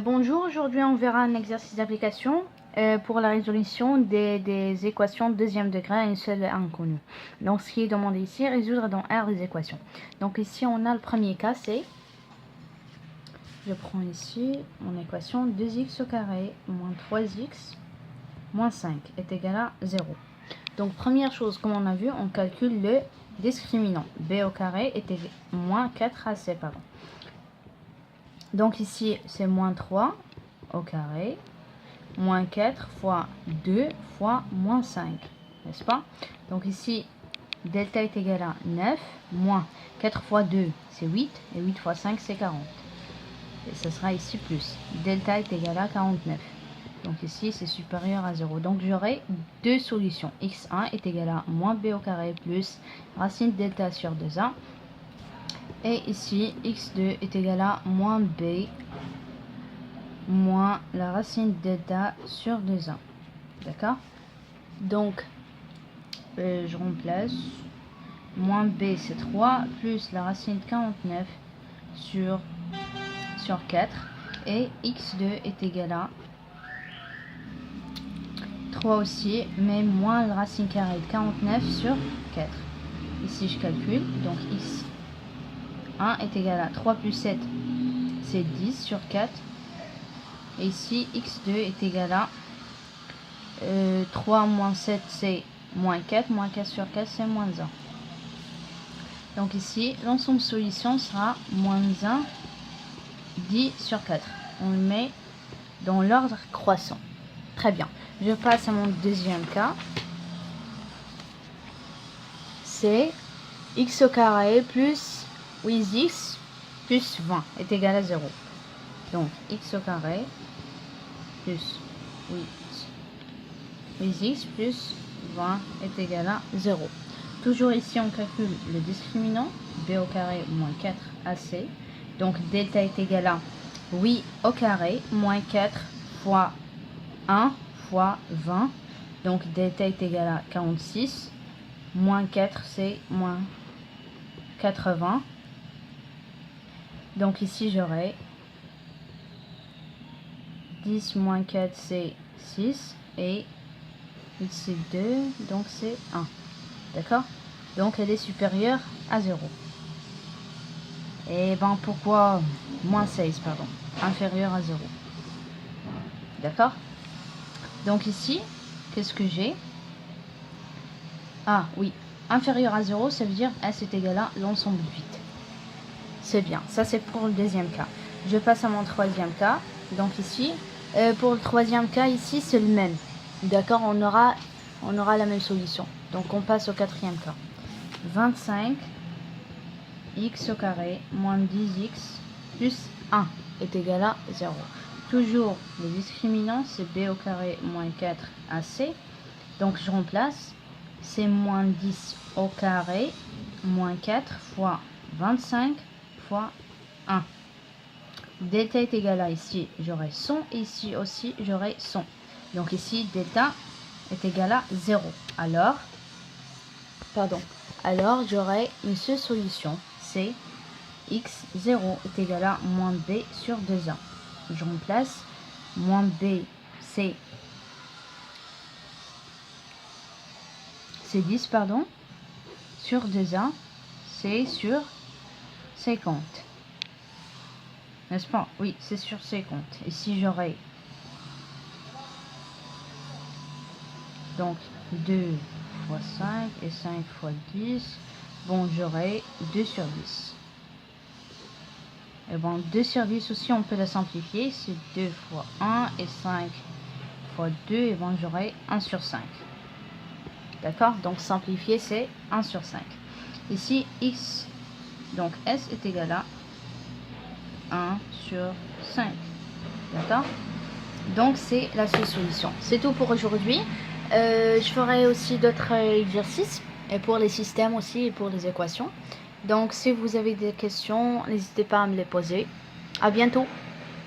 Bonjour, aujourd'hui on verra un exercice d'application pour la résolution des équations de deuxième degré à une seule inconnue. Donc ce qui est demandé ici, résoudre dans R les équations. Donc ici on a le premier cas, c'est, je prends ici mon équation 2x au carré moins 3x moins 5 est égal à 0. Donc première chose, comme on a vu, on calcule le discriminant. B au carré est égal à moins 4ac, pardon. Donc ici, c'est moins 3 au carré, moins 4 fois 2 fois moins 5, n'est-ce pas? Donc ici, delta est égal à 9, moins 4 fois 2, c'est 8, et 8 fois 5, c'est 40. Et ce sera ici plus. Delta est égal à 49. Donc ici, c'est supérieur à 0. Donc j'aurai deux solutions. x1 est égal à moins b au carré plus racine delta sur 2a. Et ici, x2 est égal à moins b moins la racine delta sur 2a. D'accord? Donc, je remplace. Moins b, c'est 3, plus la racine de 49 sur 4. Et x2 est égal à 3 aussi, mais moins la racine carrée de 49 sur 4. Ici, je calcule. Donc, x1 est égal à 3 plus 7, c'est 10 sur 4. Et ici, x2 est égal à 3 moins 7, c'est moins 4. Moins 4 sur 4, c'est moins 1. Donc ici, l'ensemble solution sera moins 1, 10 sur 4. On le met dans l'ordre croissant. Très bien. Je passe à mon deuxième cas. C'est x au carré plus 8x plus 20 est égal à 0. Donc, x au carré plus 8x plus 20 est égal à 0. Toujours ici, on calcule le discriminant, b au carré moins 4ac. Donc, delta est égal à 8 au carré moins 4 fois 1 fois 20. Donc, delta est égal à 46. Moins 4, c'est moins 80. Donc, ici, j'aurai 10 moins 4, c'est 6. Et ici, 2, donc c'est 1. D'accord? Donc, elle est supérieure à 0. Et ben, pourquoi moins 16, pardon, inférieur à 0. D'accord? Donc, ici, qu'est-ce que j'ai? Ah, oui, inférieur à 0, ça veut dire S est égal à l'ensemble vide. C'est bien, ça c'est pour le deuxième cas. Je passe à mon troisième cas. Donc ici, pour le troisième cas, ici, c'est le même. D'accord, on aura la même solution. Donc, on passe au quatrième cas. 25 x au carré moins 10x plus 1 est égal à 0. Toujours le discriminant, c'est b au carré moins 4ac. Donc, je remplace. C'est moins 10 au carré moins 4 fois 25 fois 1. Delta est égal à ici, j'aurai 100. Et ici aussi, j'aurai 100. Donc ici, delta est égal à 0. Alors j'aurai une seule solution. C'est x0 est égal à moins b sur 2a. Je remplace. Moins b, c'est 10, pardon, sur 2a, c'est sur 50. N'est-ce pas? Oui, c'est sur 50. Ici, j'aurai donc 2 fois 5 et 5 fois 10. Bon, j'aurai 2 sur 10. Et bon, 2 sur 10 aussi, on peut la simplifier. C'est 2 fois 1 et 5 fois 2. Et bon, j'aurai 1 sur 5. D'accord? Donc, simplifier, c'est 1 sur 5. Ici, x, donc S est égal à 1 sur 5. D'accord? Donc, c'est la seule solution. C'est tout pour aujourd'hui. Je ferai aussi d'autres exercices, et pour les systèmes aussi, et pour les équations. Donc, si vous avez des questions, n'hésitez pas à me les poser. À bientôt!